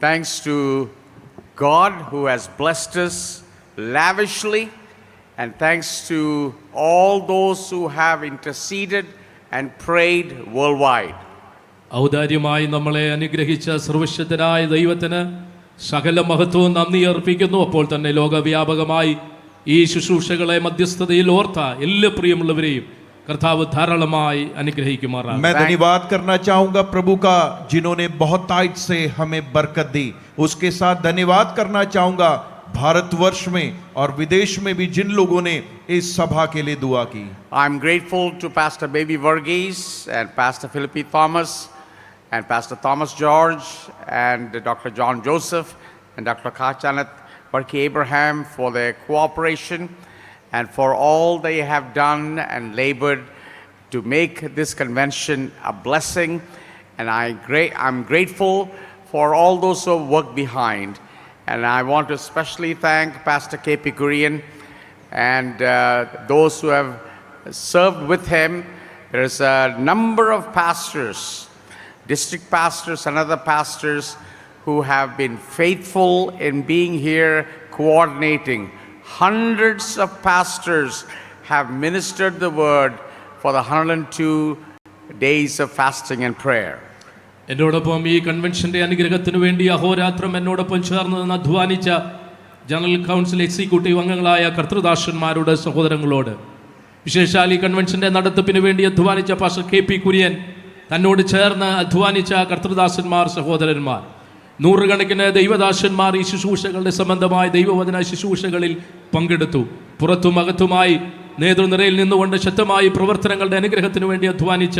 Thanks to God who has blessed us lavishly, and thanks to all those who have interceded and prayed worldwide. ഔദാര്യമായി നമ്മളെ അനുഗ്രഹിച്ച സർവശക്തനായ ദൈവത്തിന് സകല മഹത്വവും നന്ദി അർപ്പിക്കുന്നു. അപ്പോൾ തന്നെ ലോകവ്യാപകമായി ഈ ശുശ്രൂഷകളെ മധ്യസ്ഥതയിൽ ഓർത്ത എല്ലാ പ്രിയമുള്ളവരെയും कर्ताव धारालमाई अनुग्रहिकुमारा. मैं धन्यवाद करना चाहूंगा प्रभु का जिन्होंने बहुत ताइट से हमें बरकत दी. उसके साथ धन्यवाद करना चाहूंगा भारतवर्ष में और विदेश में भी जिन लोगों ने इस सभा के लिए दुआ की. I am grateful to Pastor Baby Varghese and Pastor Philippi Thomas and Pastor Thomas George and Dr. John Joseph and Dr. Kachanath Varki Abraham for their cooperation and for all they have done and labored to make this convention a blessing. And I'm grateful for all those who have worked behind. And I want to especially thank Pastor K.P. Kurian and those who have served with him. There is a number of pastors, district pastors and other pastors who have been faithful in being here coordinating. Hundreds of pastors have ministered the word for the 102 days of fasting and prayer. എന്നോടൊപ്പം ഈ കൺവെൻഷന്റെ അനുഗ്രഹത്തിനു വേണ്ടി അഹോരാത്രം എന്നോടൊപ്പം ചേർന്ന് നിന്ന് അധ്വാനിച്ച general council executive അംഗങ്ങളായ കർത്തൃദാസന്മാരോട്, സഹോദരങ്ങളോട്, വിശേഷാൽ ഈ കൺവെൻഷന്റെ നടത്തിപ്പിന് വേണ്ടി അധ്വാനിച്ച പാസ്റ്റർ KP കുര്യൻ, തന്നോട് ചേർന്ന് അധ്വാനിച്ച കർത്തൃദാസന്മാർ, സഹോദരന്മാർ, നൂറുകണക്കിന് ദൈവദാസന്മാർ ഈ ശുശ്രൂഷകളുടെ സംബന്ധമായ ദൈവവചന ശുശ്രൂഷകളിൽ പങ്കെടുത്തു. പുറത്തും അകത്തുമായി നേതൃനിരയിൽ നിന്നുകൊണ്ട് ശക്തമായി പ്രവർത്തനങ്ങളുടെ അനുഗ്രഹത്തിന് വേണ്ടി അധ്വാനിച്ച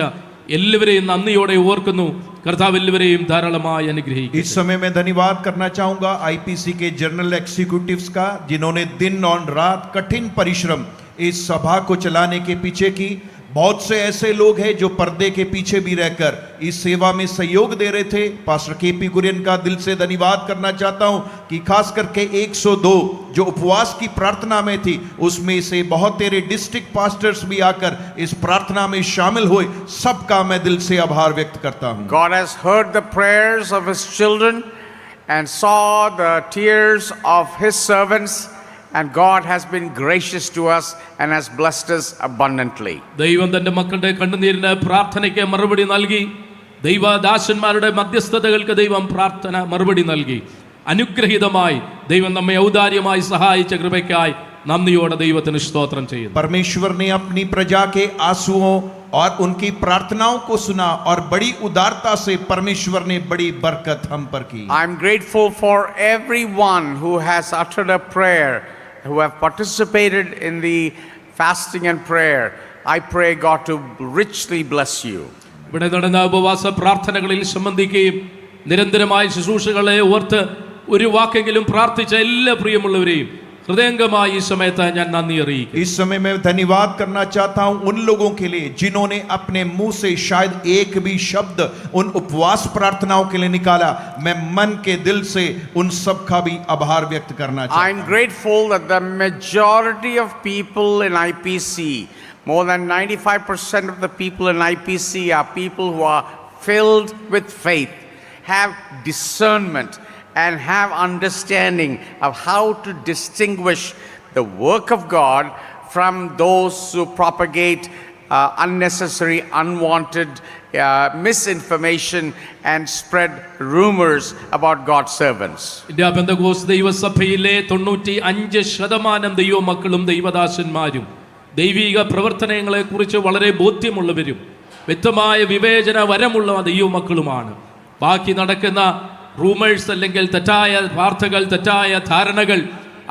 എല്ലാവരെയും നന്ദിയോടെ ഓർക്കുന്നു. കർത്താവ് എല്ലാവരെയും ധാരാളമായി അനുഗ്രഹിക്കും. इस समय मैं धन्यवाद करना चाहूंगा IPC के जनरल एग्जीक्यूटिव्स का, जिन्होंने दिन और रात कठिन परिश्रम इस सभा को चलाने के पीछे की. बहुत से ऐसे लोग हैं जो पर्दे के पीछे भी रहकर इस सेवा में सहयोग दे रहे थे. पास्टर KP कुरियन का दिल से धन्यवाद करना चाहता हूं कि खास करके 102 जो उपवास की प्रार्थना में थी, उसमें से बहुत तेरे डिस्ट्रिक्ट पास्टर्स भी आकर इस प्रार्थना में शामिल हुए. सबका मैं दिल से आभार व्यक्त करता हूं. God has heard the prayers of his children and saw the tears of his servants, and God has been gracious to us and has blessed us abundantly. ദൈവം തന്റെ മക്കളുടെ കണ്ണുനീരിന് പ്രാർത്ഥനയ്ക്ക് മറുപടി നൽകി. ദൈവദാസന്മാരുടെ മധ്യസ്ഥതകൾക്ക് ദൈവം പ്രാർത്ഥന മറുപടി നൽകി. അനുഗ്രഹീതമായി ദൈവം നമ്മെ ഔദാര്യമായി സഹായിച്ച കൃപയ്ക്കായി നന്ദിയോടെ ദൈവത്തിന് സ്തോത്രം ചെയ്യുന്നു. परमेश्वर ने अपनी प्रजा के आंसुओं और उनकी प्रार्थनाओं को सुना और बड़ी उदारता से परमेश्वर ने बड़ी बरकत हम पर की. I'm grateful for everyone who has uttered a prayer, who have participated in the fasting and prayer. I pray God to richly bless you. ഇവിടെ നടന്ന ഉപവാസ പ്രാർത്ഥനകളിൽ സംബന്ധിക്കുകയും നിരന്തരമായ ശുശ്രൂഷകളെ ഓർത്ത് ഒരു വാക്കെങ്കിലും പ്രാർത്ഥിച്ച എല്ലാ പ്രിയമുള്ളവരെയും ഹൃദയംഗമായി ഈ സമയത്ത് ഞാൻ നന്ദി അറിയിക്കുന്നു. इस समय मैं धन्यवाद करना चाहता हूं उन लोगों के लिए जिन्होंने अपने मुंह से शायद एक भी शब्द उन उपवास प्रार्थनाओं के लिए निकाला. मैं मन के दिल से उन सब का भी आभार व्यक्त करना चाहता हूं. I'm grateful that the majority of people in IPC, more than 95% of the people in IPC are people who are filled with faith, have discernment and have understanding of how to distinguish the work of God from those who propagate unnecessary, unwanted misinformation and spread rumors about God's servants. India Pentecost ദൈവസഭയിലെ 95% ദൈവമക്കളും ദൈവദാസന്മാരും ദൈവിക പ്രവർത്തനങ്ങളെ കുറിച്ച് വളരെ ബോധ്യമുള്ളവരും വ്യക്തമായ വിവേചന വരമുള്ള ദൈവമക്കളുമാണ്. ബാക്കി നടക്കുന്ന റൂമേഴ്സ് അല്ലെങ്കിൽ തെറ്റായ വാർത്തകൾ, തെറ്റായ ധാരണകൾ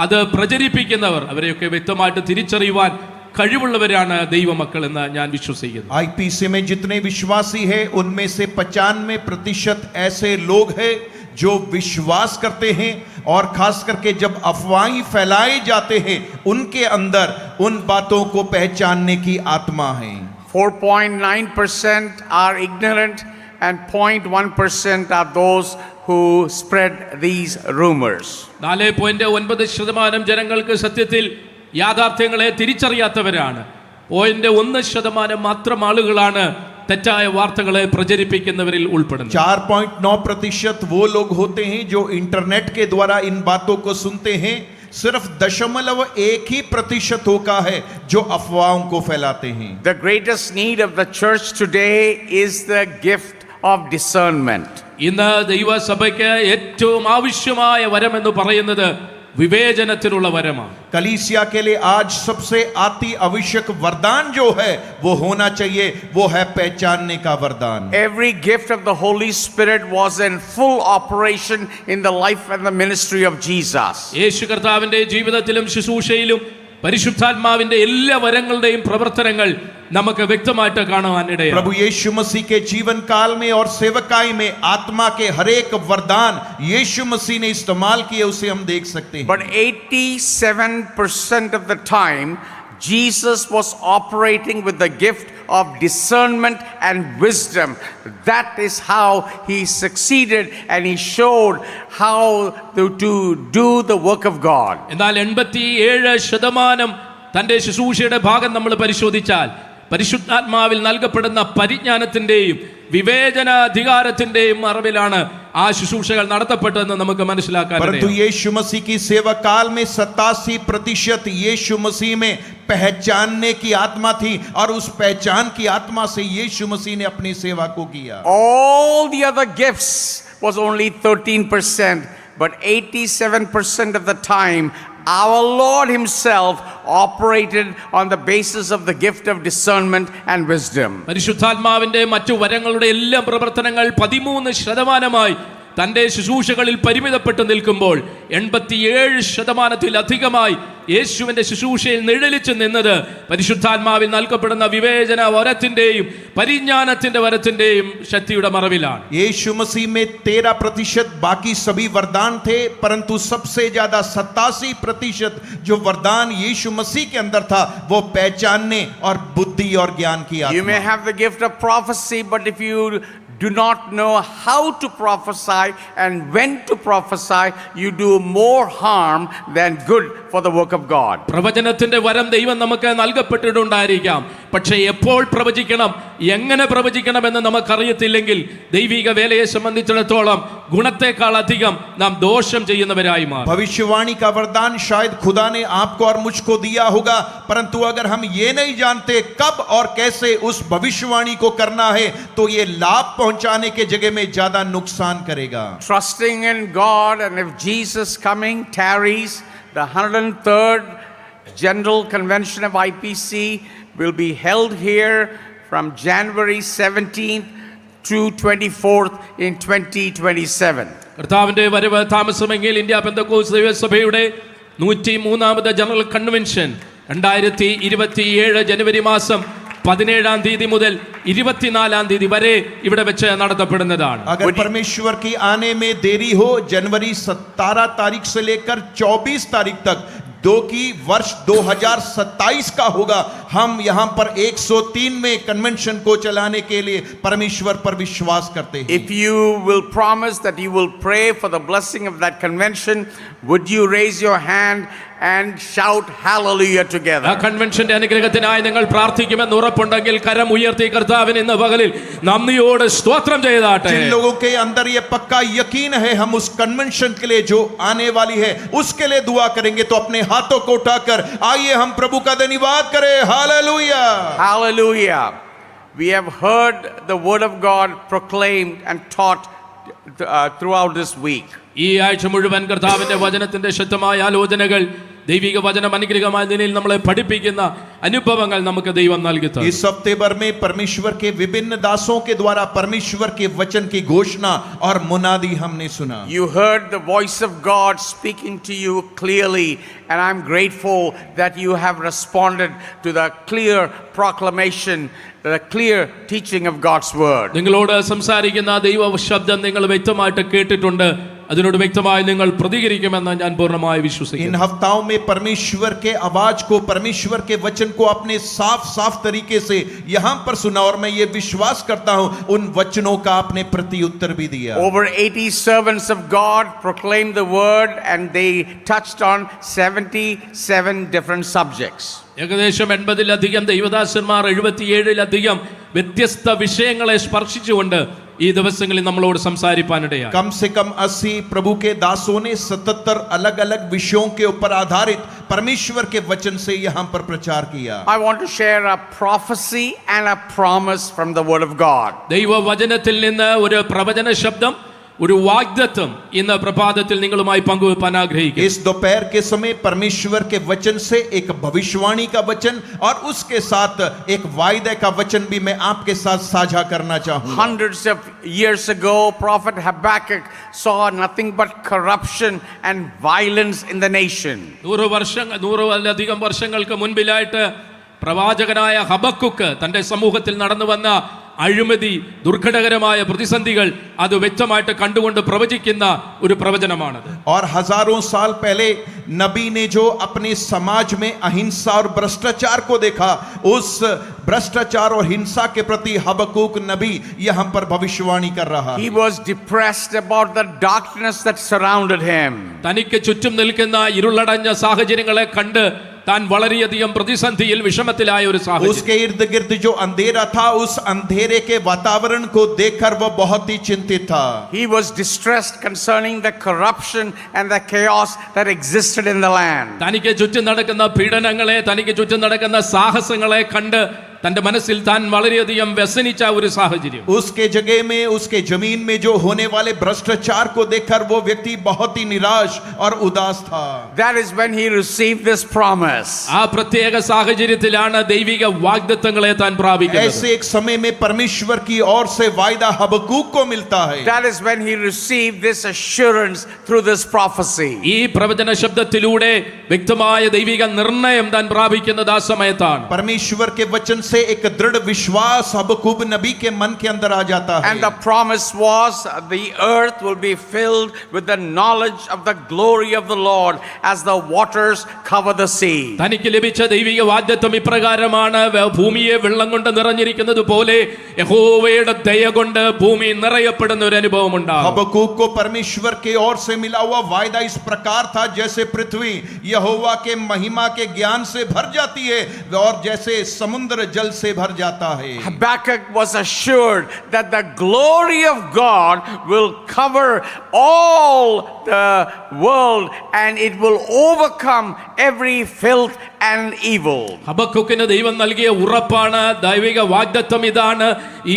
അത് പ്രചരിപ്പിക്കുന്നവർ അവരെയൊക്കെ വ്യക്തമായിട്ട് തിരിച്ചറിയുവാൻ കഴിവുള്ളവരാണ് ദൈവമക്കൾ എന്ന് ഞാൻ വിശ്വസിക്കുന്നു. IPC में जितने विश्वासी हैं उनमें से 95% ऐसे लोग हैं जो विश्वास करते हैं और खास करके जब अफवाहें फैलाए जाते हैं उनके अंदर उन बातों को पहचानने की आत्मा है. 4.9% are ignorant and 0.1% are those who spread these rumors. 4.9% ജനങ്ങൾക്ക് സത്യത്തിൽ യാഥാർത്ഥ്യങ്ങളെ തിരിച്ചറിയാത്തവരാണ്. 0.1% മാത്രം ആളുകളാണ് തെറ്റായ വാർത്തകളെ പ്രചരിപ്പിക്കുന്നവരിൽ ഉൾപ്പെടുന്നു. 4.9% वो लोग होते हैं जो इंटरनेट के द्वारा इन बातों को सुनते हैं. सिर्फ 0.1% होता है जो अफवाहों को फैलाते हैं. The greatest need of the church today is the gift of discernment. ഇന്ന് ദൈവസഭയ്ക്ക് ഏറ്റവും ആവശ്യമായ വരം എന്ന് പറയുന്നത് വിവേചനത്തിനുള്ള വരമാണ്. कलीसिया के लिए आज सबसे अति आवश्यक वरदान जो है वो होना चाहिए, वो है पहचानने का वरदान. Every gift of the Holy Spirit was in full operation in the life and the ministry of Jesus. യേശു കർത്താവിന്റെ ജീവിതത്തിലും ശുശ്രൂഷയിലും പരിശുദ്ധാത്മാവിന്റെ എല്ലാ വരങ്ങളുടെയും പ്രവർത്തനങ്ങൾ നമുക്ക് വ്യക്തമായിട്ട് കാണാൻ ഇടയായി. प्रभु यीशु मसीह के जीवन काल में और सेवकाई में आत्मा के हर एक वरदान यीशु मसीह ने इस्तेमाल किए, उसे हम देख सकते हैं. But 87% of the time Jesus was operating with the gift of discernment and wisdom. That is how he succeeded and he showed how to do the work of God. എന്നാൽ 87% തന്റെ ശുശ്രൂഷയുടെ ഭാഗം നമ്മൾ പരിശോധിച്ചാൽ പരിശുദ്ധാത്മാവിൽ നൽകപ്പെടുന്ന പരിജ്ഞാനത്തിന്റെയും വിവേചന അധികാരത്തിന്റെയും മറവിലാണ് ആ ശുശ്രൂഷകൾ നടത്തപ്പെട്ടതെന്ന് നമുക്ക് മനസ്സിലാക്കാൻ परंतु यीशु मसीह की सेवा काल में 87% यीशु मसीह में पहचानने की आत्मा थी और उस पहचान की आत्मा से यीशु मसीह ने अपनी सेवा को किया. All the other gifts was only 13%, but 87% of the time our Lord himself operated on the basis of the gift of discernment and wisdom. പരിശുദ്ധാത്മാവിന്റെ മറ്റു വരങ്ങളുടെ എല്ലാ പ്രവർത്തനങ്ങൾ 13% തന്റെ ശുശ്രൂഷകളിൽ പരിമിതപ്പെട്ടു നിൽക്കുമ്പോൾ 87%-ലധികമായി യേശുവിന്റെ ശുശ്രൂഷയിൽ നിഴലിച്ചു നിന്നത് പരിശുദ്ധാത്മാവിൽ നൽകപ്പെടുന്ന വിവേചന വരത്തിന്റെയും പരിജ്ഞാനത്തിന്റെ വരത്തിന്റെയും ശക്തിയുടെ മറവിലാണ്. यीशु मसीह में 13% बाकी सभी वरदान थे, परंतु सबसे ज्यादा 87% जो वरदान यीशु मसीह के अंदर था वो पहचानने और बुद्धि और ज्ञान की You may आत्मा. have the gift of prophecy, but if you do not know how to prophesy and when to prophesy, you do more harm than good for the work of God. പ്രവചനത്തിന്റെ വരം ദൈവം നമുക്ക് നൽകപ്പെട്ടിട്ടുണ്ടായിരിക്കാം, പക്ഷേ എപ്പോൾ പ്രവചിക്കണം, എങ്ങനെ പ്രവചിക്കണമെന്ന് നമുക്കറിയത്തില്ലെങ്കിൽ ദൈവിക വേലയെ സംബന്ധിച്ചിടത്തോളം ഗുണത്തെക്കാൾ അധികം നാം ദോഷം ചെയ്യുന്നവരായി മാറും. भविष्यवाणी का वरदान शायद खुदा ने आपको और मुझको दिया होगा, परंतु अगर हम ये नहीं जानते कब और कैसे उस भविष्यवाणी को करना है तो ये लाभ पहुंचाने के जगह में ज्यादा नुकसान करेगा. Trusting in God, and if Jesus coming tarries, the 103rd General Convention of IPC will be held here from January 17th to 24th in 2027. കർത്താവിന്റെ വരവ് താമസമെങ്കിൽ ഇന്ത്യ പെന്തക്കോസ്ത് ദൈവസഭയുടെ 103ാമത് ജനറൽ കൺവെൻഷൻ 2027 ജനുവരി മാസം 17-ാം തീയതി മുതൽ 24-ാം തീയതി വരെ ഇവിടെ വെച്ച് നടത്തപ്പെടുന്നതാണ്. अगर परमेश्वर की आने में देरी हो, जनवरी 17 तारीख से लेकर 24 तारीख तक जो कि वर्ष 2027 का होगा, हम यहाँ पर 103 में कन्वेंशन को चलाने के लिए परमेश्वर पर विश्वास करते हैं. If you will promise that you will pray for the blessing of that convention, would you raise your hand and shout hallelujah ആ together? കൺവെൻഷന്റെ അനുഗ്രഹത്തിനായി നിങ്ങൾ പ്രാർത്ഥിക്കുമെന്ന് ഉറപ്പുണ്ടെങ്കിൽ കരം ഉയർത്തി കർത്താവിന് ഇന്ന് പകലിൽ നന്ദിയോട് സ്തോത്രം ചെയ്താട്ടെ. जिन लोगों के अंदर ये पक्का यकीन है हम उस कन्वेंशन के लिए जो आने वाली है उसके लिए दुआ करेंगे, तो अपने हाथों को उठाकर आइए हम प्रभु का धन्यवाद करें. Hallelujah. Hallelujah. We have heard the word of God proclaimed and taught throughout this week. ഈ ആഴ്ച മുഴുവൻ കർത്താവിന്റെ വചനത്തിന്റെ ശക്തമായ ആലോചനകൾ, ദൈവിക വചനം അനുഗ്രഹമായ നിലയിൽ നമ്മളെ പഠിപ്പിക്കുന്ന അനുഭവങ്ങൾ നമുക്ക് ദൈവം നൽകി തന്നു. इस हफ्ते भर में परमेश्वर के विभिन्न दासों के द्वारा परमेश्वर के वचन की घोषणा और मुनादी हमने सुना. You heard the voice of God speaking to you clearly, and I'm grateful that you have responded to the clear proclamation, the clear teaching of God's word. നിങ്ങളോട് സംസാരിക്കുന്ന ദൈവ ശബ്ദം നിങ്ങൾ വ്യക്തമായിട്ട് കേട്ടിട്ടുണ്ട്. അതിനോട് വ്യക്തമായി നിങ്ങൾ പ്രതികരിക്കുമെന്ന് ഞാൻ പൂർണ്ണമായി इन വിശ്വസിക്കുന്നു. हफ्ताओं में परमेश्वर के आवाज को, परमेश्वर के वचन को अपने साफ साफ तरीके से यहां पर सुना और मैं ये विश्वास करता हूं उन वचनों का आपने प्रति उत्तर भी दिया. Over 80 servants of God proclaimed the word and they touched on 77 different subjects. ഏകദേശം 80-ലധികം ദൈവദാസന്മാർ 77-ലധികം വ്യത്യസ്ത വിഷയങ്ങളെ സ്പർശിച്ചുകൊണ്ട് ഈ ദിവസങ്ങളിൽ നമ്മളോട് സംസാരിപ്പാനിടയായി. कम से कम 80 प्रभु के दासों ने 77 अलग अलग विषयों के ऊपर आधारित परमेश्वर के वचन से यहां पर प्रचार किया. I want to share a prophecy and a promise from the word of God. ദൈവവചനത്തിൽ നിന്ന് ഒരു പ്രവചന ശബ്ദം, ഒരു വാഗ്ദത്തം ഇന്ന് പ്രഭാതത്തിൽ നിങ്ങളുമായി പങ്കുവെപ്പാൻ ആഗ്രഹിക്കുന്നു. इस दोपहर के समय परमेश्वर के वचन से एक भविष्यवाणी का वचन और उसके साथ एक वायदे का वचन भी मैं आपके साथ साझा करना चाहूंगा. Hundreds of years ago, Prophet Habakkuk saw nothing but corruption and violence in the nation. 100-ലധികം വർഷങ്ങൾക്ക് മുൻപിലായിട്ട് പ്രവാചകനായ ഹബക്കുക്ക് തന്റെ സമൂഹത്തിൽ നടന്നു വന്ന അഴിമതി, ദുർഘടകരമായ പ്രതിസന്ധികൾ അത് വ്യക്തമായിട്ട് കണ്ടുകൊണ്ട് പ്രവചിക്കുന്ന ഒരു പ്രവചനമാണത്. और हजारों साल पहले नबी ने जो अपने समाज में अहिंसा और भ्रष्टाचार को देखा, उस भ्रष्टाचार और हिंसा के प्रति हबक्कूक नबी यहां पर भविष्यवाणी कर रहा है. He was depressed about the darkness that surrounded him. തനിക്ക് ചുറ്റും നിൽക്കുന്ന ഇരുളടഞ്ഞ സാഹചര്യങ്ങളെ കണ്ട് താൻ വളരെയധികം പ്രതിസന്ധിയിൽ വിഷമത്തിലായ ഒരു സാഹചര്യം. उसके इर्द गिर्द जो अंधेरा था, उस अंधेरे के वातावरण को देखकर वह बहुत ही चिंतित था. He was distressed concerning the corruption and the chaos that existed in the land. തനിക്ക് ചുറ്റും നടക്കുന്ന പീഡനങ്ങളെ, തനിക്ക് ചുറ്റും നടക്കുന്ന സാഹസങ്ങളെ കണ്ട് തന്റെ മനസ്സിൽ താൻ വളരെയധികം വ്യസനിച്ച ഒരു സാഹചര്യം. उसके जगह में, उसके जमीन में जो होने वाले भ्रष्टाचार को देखकर वो व्यक्ति बहुत ही निराश और उदास था. That is when he received this promise. ആ പ്രത്യേക സാഹചര്യത്തിലാണ് ദൈവിക വാഗ്ദത്തങ്ങളെ താൻ പ്രാപിക്കുന്നത്. ऐसे एक समय में परमेश्वर की ओर से वायदा हबक्कूक को मिलता है. That is when he received this assurance through this prophecy. ഈ പ്രവചന ശബ്ദത്തിലൂടെ വ്യക്തമായ ദൈവിക നിർണയം താൻ പ്രാപിക്കുന്നത് ആ സമയത്താണ്. परमेश्वर के वचन से एक दृढ़ विश्वास हबक्कूक नबी के मन के अंदर आ जाता है. And the promise was the earth will be filled with the knowledge of the glory of the Lord as the waters cover the sea. തനിക്ക് ലഭിച്ച ദൈവിക വാഗ്ദത്തം ഇപ്രകാരമാണ്: ഭൂമിയെ വെള്ളം കൊണ്ട് നിറഞ്ഞിരിക്കുന്നത് പോലെ യഹോവയുടെ ദയ കൊണ്ട് ഭൂമി നിറയപ്പെടുന്ന ഒരു അനുഭവം ഉണ്ടാകും. हबक्कूक को परमेश्वर के ओर से मिला हुआ वायदा इस प्रकार था जैसे पृथ्वी यहोवा के महिमा के ज्ञान से भर जाती है और जैसे समुद्र जल से भर जाता है. Habakkuk was assured that the glory of God will cover all the world and it will overcome every filth and evil. ഹബക്കുക്കിന് ദൈവം നൽകിയ ഉറപ്പാണ്, ദൈവിക വാഗ്ദത്തം ഇതാണ്: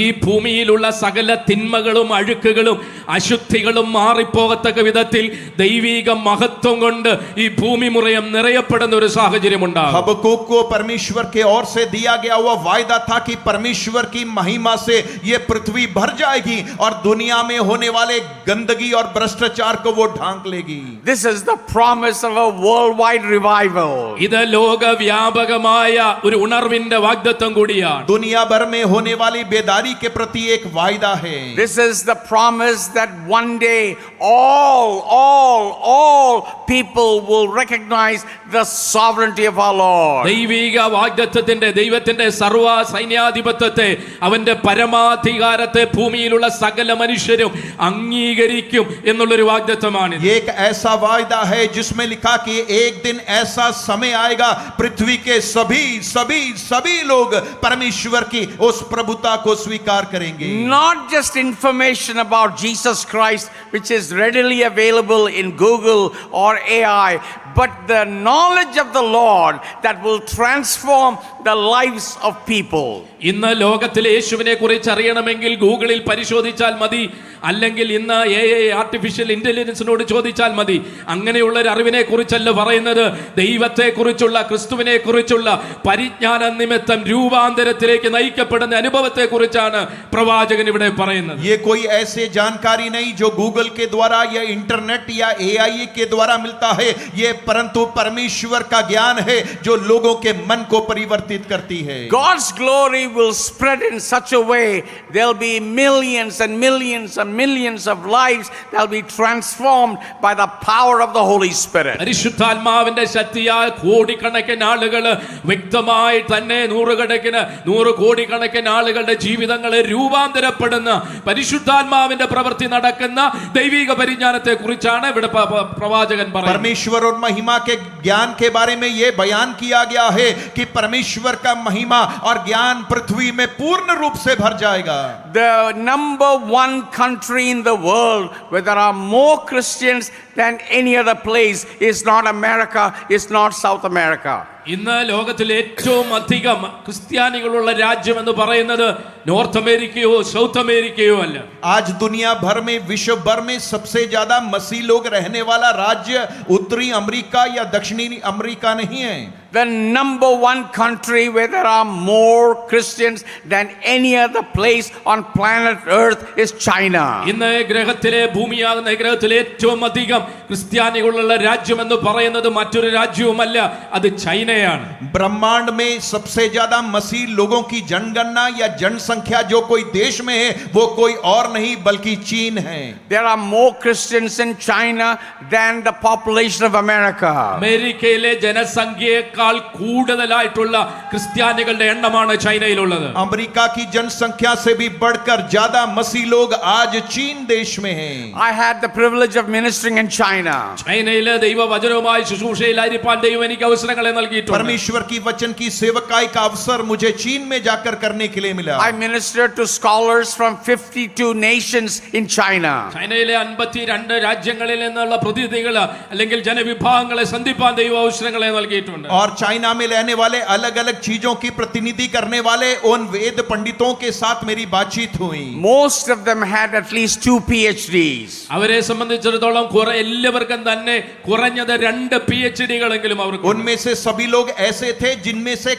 ഈ ഭൂമിയിലുള്ള സകല തിന്മകളും അഴുക്കുകളും അശുദ്ധികളും മാറിപ്പോകത്തക്ക വിധത്തിൽ ദൈവിക മഹത്വം കൊണ്ട് ഈ ഭൂമി മുറയം നിറയപ്പെടുന്ന ഒരു സാഹചര്യം ഉണ്ടാകും. हबक्कूक को परमेश्वर के ओर से दिया गया हुआ वायदा था कि परमेश्वर की महिमा से ये पृथ्वी भर जाएगी और दुनिया में होने वाले गंदगी और भ्रष्टाचार को वो ढांक लेगी. This is the promise of a worldwide revival. ഇത് ലോകവ്യാപകമായ ഒരു ഉണർവിന്റെ വാഗ്ദത്തം കൂടിയാണ്. दुनिया भर में होने वाली बेदारी के प्रति एक वायदा है. This is the promise that one day all people will recognize the sovereignty of our Lord. ദൈവിക വാഗ്ദത്തത്തിന്റെ, ദൈവത്തിന്റെ സർവ്വ സൈന്യാധിപത്യത്തെ, അവന്റെ പരമാധികാരത്തെ ഭൂമിയിലുള്ള സകല മനുഷ്യരും അംഗീകരിക്കും എന്നുള്ളൊരു വാഗ്ദത്തമാണ്. ये एक ऐसा वायदा है जिसमें लिखा कि एक दिन ऐसा समय आएगा पृथ्वी के सभी लोग परमेश्वर की उस प्रभुता को स्वीकार करेंगे. Not just information about Jesus Christ which is readily available in Google or AI, but the knowledge of the Lord that will transform the lives of people. ഇന്ന് ലോകത്തിലെ യേശുവിനെ കുറിച്ച് അറിയണമെങ്കിൽ ഗൂഗിളിൽ പരിശോധിച്ചാൽ മതി, അല്ലെങ്കിൽ ഇന്ന് AI ആർട്ടിഫിഷ്യൽ ഇന്റലിജൻസിനോട് ചോദിച്ചാൽ മതി. അങ്ങനെയുള്ള ഒരു അറിവിനെ കുറിച്ചല്ല പറയുന്നത്, ദൈവത്തെ കുറിച്ചുള്ള, ക്രിസ്തുവിനെ കുറിച്ചുള്ള പരിജ്ഞാന നിമിത്തം രൂപാന്തരത്തിലേക്ക് നയിക്കപ്പെടുന്ന അനുഭവത്തെ കുറിച്ചാണ് പ്രവാചകൻ ഇവിടെ പറയുന്നത്. ये कोई ऐसे जानकारी नहीं जो गूगल के द्वारा या इंटरनेट या AI के द्वारा मिलता है, ये परंतु परमेश्वर का ज्ञान है जो लोगों के मन को परिवर्तित करती है. God's glory will spread in such a way there'll be millions and millions and and millions of lives that will be transformed by the power of the Holy Spirit. പരിശുദ്ധാത്മാവിന്റെ ശക്തിയാൽ കോടിക്കണക്കിന് ആളുകൾ വ്യക്തമായി തന്നെ നൂറ് കോടിക്കണക്കിന് ആളുകളുടെ ജീവിതങ്ങളെ രൂപാന്തരപ്പെടുന്ന പരിശുദ്ധാത്മാവിന്റെ പ്രവൃത്തി നടക്കുന്ന ദൈവിക പരിജ്ഞാനത്തെ കുറിച്ചാണ് ഇവിടെ പ്രവാചകൻ പറയുന്നത്. परमेश्वर और महिमा के ज्ञान के बारे में यह बयान किया गया है कि परमेश्वर का महिमा और ज्ञान पृथ्वी में पूर्ण रूप से भर जाएगा. The number one country in the world where there are more Christians than any other place is not America, is not South America. ഇന്ന് ലോകത്തിൽ ഏറ്റവും അധികം ക്രിസ്ത്യാനികളുള്ള രാജ്യം എന്ന് പറയുന്നത് നോർത്ത് അമേരിക്കയോ സൗത്ത് അമേരിക്കയോ അല്ല. आज दुनिया भर में विश्व भर में सबसे ज्यादा मसीह लोग रहने वाला राज्य उत्तरी अमेरिका या दक्षिणी अमेरिका नहीं है. The number one country where there are more Christians than any other place on planet Earth is China. ഇന്ന് ഭൂമിയാകുന്ന ഗ്രഹത്തിലെ ഏറ്റവും അധികം ക്രിസ്ത്യാനികളുള്ള രാജ്യം എന്ന് പറയുന്നത് മറ്റൊരു രാജ്യവുമല്ല, അത് ചൈനയാണ്. ब्रह्मांड में सबसे ज्यादा मसीह लोगों की जनगणना या जनसंख्या जो कोई देश में है वो कोई और नहीं बल्कि चीन है. There are more Christians in China than the population of America. അമേരിക്കയിലെ ജനസംഖ്യയേക്കാൾ കൂടുതലായിട്ടുള്ള ക്രിസ്ത്യാനികളുടെ എണ്ണമാണ് ചൈനയിലുള്ളത്. अमेरिका की जनसंख्या से भी बढ़कर ज्यादा मसीह लोग आज चीन देश में हैं. I had the privilege of ministering in China. ചൈനയിലെ ദൈവവചനവുമായി ശുശ്രൂഷയിലായിരിക്കാൻ ദൈവം എനിക്ക് അവസരങ്ങളെ നൽകിയിട്ടുണ്ട്. परमेश्वर की वचन की सेवकाई का अवसर मुझे चीन में जाकर करने के लिए मिला. I ministered to scholars from 52 nations in China. ചൈനയിലെ 52 രാജ്യങ്ങളിൽ നിന്നുള്ള പ്രതിനിധികൾ അല്ലെങ്കിൽ ജനവിഭാഗങ്ങളെ സന്ധിപ്പാൻ ദൈവ അവസരങ്ങളെ നൽകിയിട്ടുണ്ട്. और चाइना में रहने वाले अलग अलग चीजों की प्रतिनिधि करने वाले उन वेद पंडितों के साथ मेरी बातचीत हुई. Most of them had at least 2 PhDs. അവരെ സംബന്ധിച്ചിടത്തോളം എല്ലാവർക്കും തന്നെ കുറഞ്ഞത് 2 PhDകളെങ്കിലും അവർക്ക്. उनमें से सभी लोग ऐसे थे जिनमें से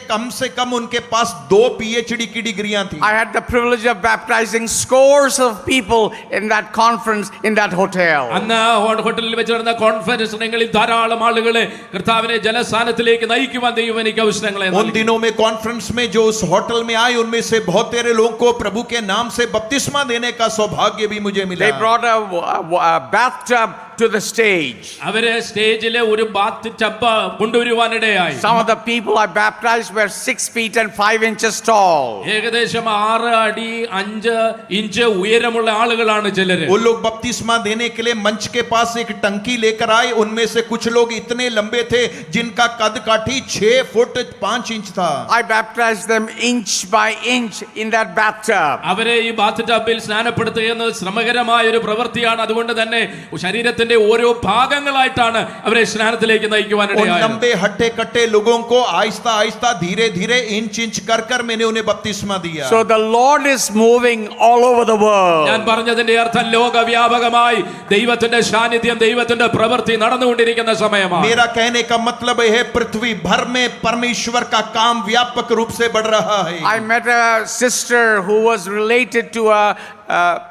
कम उनके पास 2 PhD की डिग्रियां थी. I had the privilege of baptizing scores of people in that conference in that hotel. അന്ന് ഹോട്ടലിൽ വെച്ച് നടന്ന കോൺഫറൻസിൽ ധാരാളം ആളുകളെ കർത്താവിനെ ജനസ്ഥാനത്തിലേക്ക് നയിക്കുവാൻ ദൈവം എനിക്ക് അവസരങ്ങളെ നൽകി. उन दिनों में कॉन्फ्रेंस में जो उस होटल में आए उनमें से बहुत तेरे लोगों को प्रभु के नाम से बपतिस्मा देने का सौभाग्य भी मुझे मिला. They brought a bathtub to the stage. അവരെ സ്റ്റേജിലെ ഒരു ബാത്ത് ടബ് കൊണ്ടുവരുവാനിടയായി. Some of the people I baptized were 6 feet and 5 inches tall. ഏകദേശം 6 അടി 5 ഇഞ്ച് ഉയരമുള്ള ആളുകളാണ് ചിലര്. वो लोग बपतिस्मा देने के लिए मंच के पास एक टंकी लेकर आए. उनमें से कुछ लोग इतने लंबे थे जिनका कद काठी 6 फुट 5 इंच था. I baptized them inch by inch in that bathtub. അവരെ ഈ ബാത്ത് ടബിൽ സ്നാനപ്പെടുത്തുക എന്നത് ശ്രമകരമായ ഒരു പ്രവൃത്തിയാണ്. അതുകൊണ്ട് തന്നെ ശരീരത്തിന്റെ ഓരോ ഭാഗങ്ങളായിട്ടാണ് അവരെ സ്നാനത്തിലേക്ക് നയിക്കുവാനിടയായത്. लंबे हट्टे कट्टे लोगों को आहिस्ता आहिस्ता धीरे धीरे इंच इंच कर मैंने उन्हें बपतिस्मा दिया. So the Lord is moving all over the world. ഞാൻ പറഞ്ഞതിന്റെ അർത്ഥം ലോകവ്യാപകമായി ദൈവത്തിന്റെ സാന്നിധ്യം ദൈവത്തിന്റെ പ്രവൃത്തി നടന്നുകൊണ്ടിരിക്കുന്ന സമയമാണ്. मेरा कहने का मतलब है पृथ्वी भर में परमेश्वर का काम व्यापक रूप से बढ़ रहा है. I met a sister who was related to a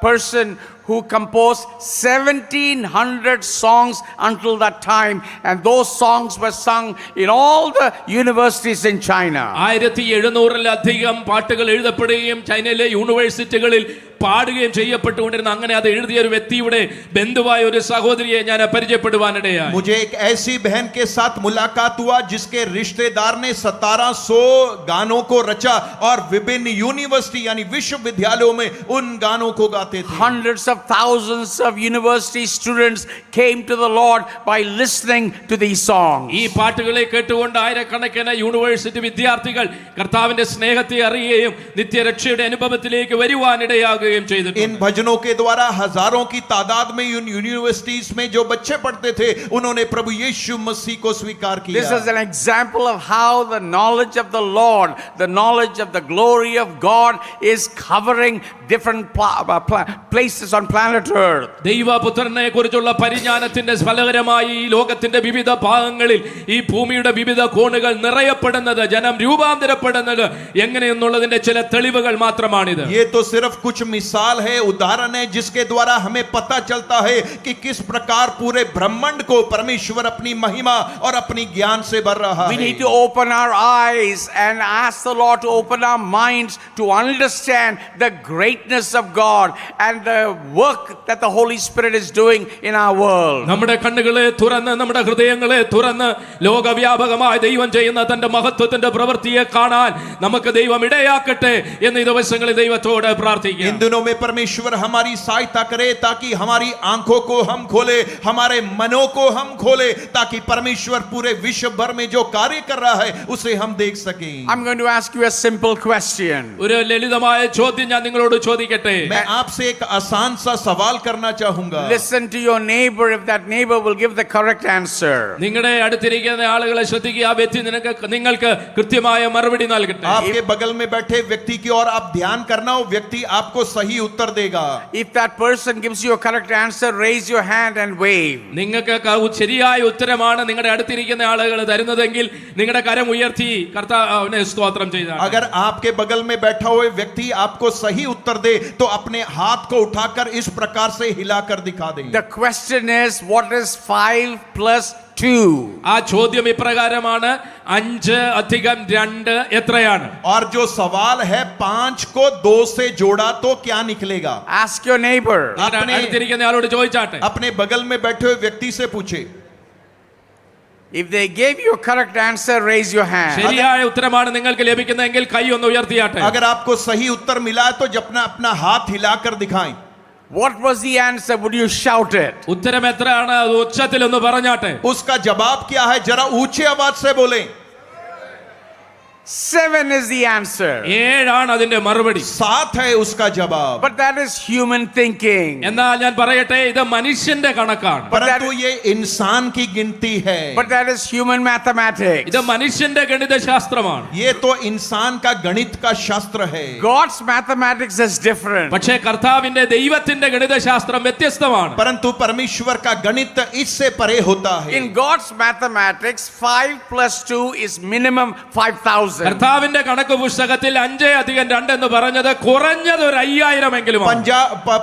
person who composed 1,700 songs until that time, and those songs were sung in all the universities in China. 1700-ലധികം പാട്ടുകൾ എഴുതപ്പെടുകയും ചൈനയിലെ യൂണിവേഴ്സിറ്റികളിൽ പാടുകയും ചെയ്യപ്പെട്ടുകൊണ്ടിരുന്ന അങ്ങനെ അത് എഴുതിയ ഒരു വ്യക്തിയുടെ ബന്ധുവായ ഒരു സഹോദരിയെ ഞാൻ പരിചയപ്പെടുവാനിടയായി. मुझे एक ऐसी बहन के साथ मुलाकात हुआ जिसके रिश्तेदार ने 1700 गानों को रचा और विभिन्न यूनिवर्सिटी यानी विश्वविद्यालयों में उन गानों को गाते थे. Hundreds of thousands of university students came to the Lord by listening to these songs. ഈ പാട്ടുകളെ കേട്ടുകൊണ്ട് ആയിരക്കണക്കിന് യൂണിവേഴ്സിറ്റി വിദ്യാർത്ഥികൾ കർത്താവിന്റെ സ്നേഹത്തെ അറിയുകയും നിത്യരക്ഷയുടെ അനുഭവത്തിലേക്ക് വരുവാനിടയാകുകയും ചെയ്തിട്ടുണ്ട്. इन भजनों के द्वारा हजारों की तादाद में यूनिवर्सिटीज में जो बच्चे पढ़ते थे उन्होंने प्रभु यीशु मसीह को स्वीकार किया. This is an example of how the knowledge of the Lord, the knowledge of the glory of God is covering different places on planet Earth. ദൈവപുത്രനെ കുറിച്ചുള്ള പരിജ്ഞാനത്തിന്റെ ഫലകരമായി ഈ ലോകത്തിന്റെ വിവിധ ഭാഗങ്ങളിൽ ഈ ഭൂമിയുടെ വിവിധ കോണുകൾ നിറയപ്പെടുന്നത് ജനം രൂപാന്തരപ്പെടുന്നത് എങ്ങനെയെന്നുള്ളതിന്റെ ചില തെളിവുകൾ മാത്രമാണിത്. ये तो सिर्फ कुछ मिसाल है, उदाहरण है, जिसके द्वारा हमें पता चलता है कि किस प्रकार पूरे ब्रह्मांड को परमेश्वर अपनी महिमा और अपनी ज्ञान से भर रहा We है। need to open our eyes and ask the Lord to open our minds to understand the greatness of God and the work that the Holy Spirit is doing in our world. നമ്മുടെ കണ്ണുകളെ തുറന്ന് നമ്മുടെ ഹൃദയങ്ങളെ തുറന്ന് ലോകവ്യാപകമായ ദൈവം ചെയ്യുന്ന തന്റെ മഹത്വത്തിന്റെ പ്രവൃത്തിയെ കാണാൻ നമുക്ക് ദൈവം ഇടയാക്കട്ടെ എന്ന് ഈ ദിവസങ്ങളിൽ ദൈവത്തോട് പ്രാർത്ഥിക്കാം. इन दिनों में परमेश्वर हमारी सहायता करे ताकि हमारी आंखों को हम खोले, हमारे मनों को हम खोले, ताकि परमेश्वर पूरे विश्व भर में जो कार्य कर रहा है उसे हम देख सकें। I'm going to ask you a simple question. ഒരു ലളിതമായ ചോദ്യം ഞാൻ നിങ്ങളോട് ചോദിക്കട്ടെ. मैं आपसे एक आसान सा सवाल करना चाहूंगा। Listen to your neighbor if that neighbor will give the correct answer. നിങ്ങളുടെ അടുത്തിരിക്കുന്ന ആളുകളെ ശ്രദ്ധിക്കുക. ആ വ്യക്തി നിങ്ങൾക്ക് കൃത്യമായ മറുപടി നൽകട്ടെ. आपके बगल में बैठे व्यक्ति की ओर आप ध्यान करना, वो व्यक्ति आपको सही उत्तर देगा। If that person gives you a correct answer, raise your hand and wave. നിങ്ങൾക്ക് ശരിയായ ഉത്തരമാണ് നിങ്ങളുടെ അടുത്തിരിക്കുന്ന ആളുകൾ തരുന്നതെങ്കിൽ നിങ്ങളുടെ കരം ഉയർത്തി കർത്താവിനെ സ്തോത്രം ചെയ്താണ്. अगर आपके बगल में बैठा हुए व्यक्ति आपको सही उत्तर दे तो अपने हाथ को उठाकर इस प्रकार से हिलाकर दिखा दें। The question is, what is 5 plus 2? ആ ചോദ്യം ഇപ്രകാരമാണ്, 5 + 2 എത്രയാണ്? और जो सवाल है 5 को 2 से जोड़ा तो क्या निकलेगा? Ask your neighbor. अपने അടുത്തിരിക്കുന്ന ആളോട് ചോദിച്ചാട്ടെ. अपने बगल में बैठे हुए व्यक्ति से पूछे। If they gave you a correct answer, raise your hand. ശരിയായ ഉത്തരമാണ് നിങ്ങൾക്ക് ലഭിക്കുന്നതെങ്കിൽ കൈ ഒന്ന് ഉയർത്തിയാട്ടെ. अगर आपको सही उत्तर मिला है तो अपना अपना हाथ हिलाकर दिखाएं। What was the answer? Would you shout it? ഉത്തരം എത്രയാണ്? അത് ഉച്ചത്തിൽ ഒന്ന് പറഞ്ഞാട്ടെ. उसका जवाब क्या है? जरा ऊंचे आवाज से बोलें। 7 is the answer. 7 അതിന്റെ മറുപടി. 7 है उसका जवाब। But that is human thinking. എന്നാൽ ഞാൻ പറയട്ടെ, ഇത് മനുഷ്യന്റെ കണക്കാണ്. परंतु ये इंसान की गिनती है। But that is human mathematics. ഇത് മനുഷ്യന്റെ ഗണിത ശാസ്ത്രമാണ്. ये तो इंसान का गणित का शास्त्र है। God's mathematics is different. പക്ഷേ കർത്താവിന്റെ ദൈവത്തിന്റെ ഗണിത ശാസ്ത്രം വ്യത്യസ്തമാണ്. परंतु परमेश्वर का गणित इससे परे होता है। In God's mathematics, 5 plus 2 is minimum 5,000. കർത്താവിന്റെ കണക്ക് പുസ്തകത്തിൽ 5 + 2 എന്ന് പറഞ്ഞത് കുറഞ്ഞത് ഒരു 5000 എങ്കിലും.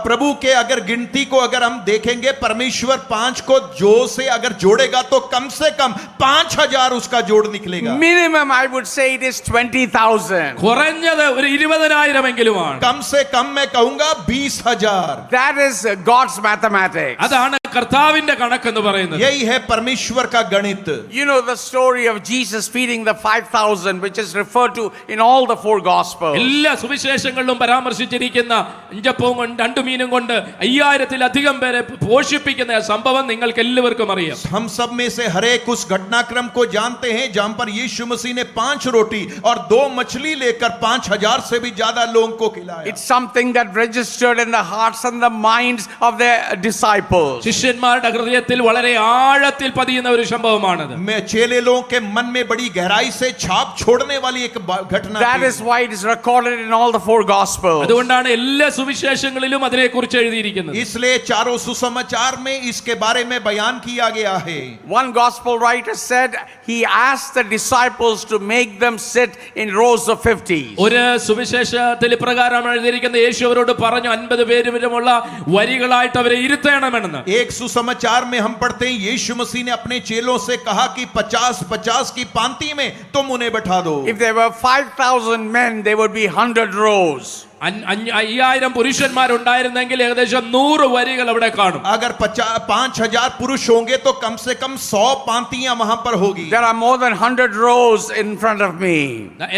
प्रभु के अगर गिनती को अगर हम देखेंगे, परमेश्वर 5 को जो से अगर जोड़ेगा तो कम से कम 5000 उसका जोड़ निकलेगा। Minimum, I would say it is 20,000. കുറഞ്ഞത് ഒരു 20000 എങ്കിലുമാണ്. कम से कम मैं कहूंगा 20,000। That is God's mathematics. അതാണ് കർത്താവിന്റെ കണക്ക് എന്ന് പറയുന്നത്. यही है परमेश्वर का गणित। You know the story of Jesus feeding the 5,000, which is referred to in all the 4 Gospels. എല്ലാ സുവിശേഷങ്ങളിലും പരാമർശിച്ചിരിക്കുന്ന 5 കൊണ്ട് 2 മീനും കൊണ്ട് 5000-ലധികം പേരെ പോഷിപ്പിക്കുന്ന സംഭവം നിങ്ങൾക്ക് എല്ലാവർക്കും അറിയാം. हम सब में से हर एक उस घटनाक्रम को जानते हैं जहां पर यीशु मसीह ने 5 रोटी और 2 मछली लेकर 5000 से भी ज्यादा लोगों को खिलाया। It's something that registered in the hearts and the minds of the disciples. ശിഷ്യന്മാരുടെ ഹൃദയത്തിൽ വളരെ ആഴത്തിൽ പതിയുന്ന ഒരു സംഭവമാണത്. मैं चेले लोगों के मन में बड़ी गहराई से छाप छोड़ने वाली एक घटना That थी। is why it is recorded in all the 4 Gospels. അതുകൊണ്ടാണ് എല്ലാ സുവിശേഷങ്ങളിലും അതിനെക്കുറിച്ച് എഴുതിയിരിക്കുന്നത്. इसलिए चारों सुसमाचार में इसके बारे में बयान किया गया है। One gospel writer said he asked the disciples to make them sit in rows of 50. ഒരു സുവിശേഷത്തിൽ ഇപ്രകാരം എഴുതിയിരിക്കുന്ന, യേശു അവരോട് പറഞ്ഞു 50 പേര് വീതമുള്ള വരികളായിട്ട് അവരെ ഇരുത്തണമെന്ന്. एक सुसमाचार में हम पढ़ते हैं यीशु मसीह ने अपने चेलों से कहा कि 50-50 की पांति में तुम उन्हें बैठा दो। If there were 5,000 men, there would be 100 rows. 5000 പുരുഷന്മാരുണ്ടായിരുന്നെങ്കിൽ ഏകദേശം 100 വരികൾ അവിടെ കാണും. अगर 5000 पुरुष होंगे तो कम से कम 100 पांतियां वहां पर होगी। There are more than 100 rows in front of me.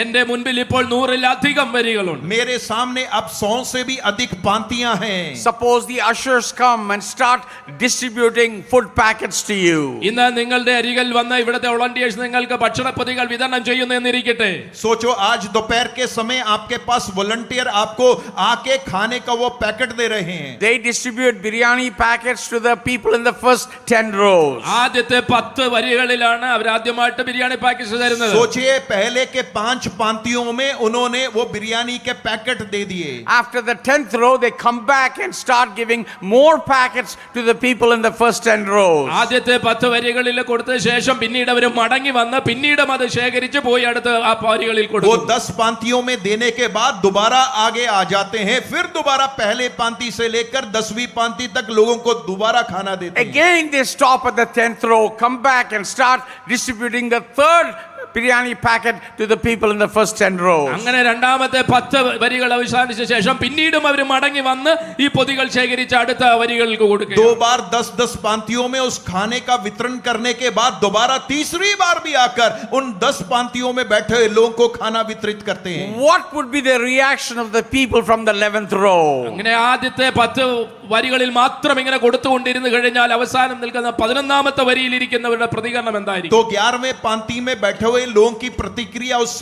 എന്റെ മുൻപിൽ ഇപ്പോൾ 100-ലധികം വരികളുണ്ട്. मेरे सामने अब 100 से भी अधिक पांतियां हैं। Suppose the ushers come and start distributing food packets to you. ഇന്ന് നിങ്ങളുടെ അരികിൽ വന്ന ഇവിടുത്തെ വോളണ്ടിയേഴ്സ് നിങ്ങൾക്ക് ഭക്ഷണപ്പൊതികൾ വിതരണം ചെയ്യുന്നു എന്നിരിക്കട്ടെ. सोचो आज दोपहर के समय आपके पास वॉलंटियर आपको आके खाने का वो पैकेट दे रहे हैं। They distribute biryani packets to the people in the first 10 rows. ആദ്യത്തെ 10 വരികളിലാണ് അവർ ആദ്യമായിട്ട് ബിരിയാണി പാക്കറ്റ് തരുന്നത്. सोचिए पहले के 5 पांतियों में उन्होंने वो बिरयानी के पैकेट दे दिए। After the 10th row, they come back and start giving more packets to the people in the first 10 rows. ആദ്യത്തെ 10 വരികളിൽ കൊടുത്ത ശേഷം പിന്നീട് അവർ മടങ്ങി വന്ന് പിന്നീടും അത് ശേഖരിച്ച് പോയി അടുത്ത ആ വരികളിൽ वो കൊടുത്തു. 10 पांतियों में देने के बाद दोबारा आगे आगे आ जाते हैं, फिर दोबारा पहले पांति से लेकर 10वीं पांति तक लोगों को दोबारा खाना देते हैं। Again, they stop at the 10th row, come back and start distributing the third biryani packet to the people in the first 10 rows. അങ്ങനെ രണ്ടാമത്തെ 10 വരികൾ അവസാനിച്ച ശേഷം പിന്നീടും അവർ മടങ്ങി വന്ന് ഈ പൊതികൾ ശേഖരിച്ച് അടുത്ത വരികൾക്ക് കൊടുക്കുക. 2 बार 10-10 पांतियों में उस खाने का वितरण करने के बाद दोबारा तीसरी बार भी आकर उन 10 पांतियों में बैठे हुए लोगों को खाना वितरित करते हैं। What would be the reaction of the people from the 11th row? അങ്ങനെ ആദ്യത്തെ 10 വരികളിൽ മാത്രം ഇങ്ങനെ കൊടുത്തുകൊണ്ടിരുന്നു കഴിഞ്ഞാൽ അവസാനം നിൽക്കുന്ന 11ാമത്തെ വരിയിൽ ഇരിക്കുന്നവരുടെ പ്രതികരണം എന്തായിരിക്കും? तो 11वें पांति में बैठे हुए लोगों की प्रतिक्रिया उस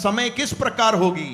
समय किस प्रकार होगी?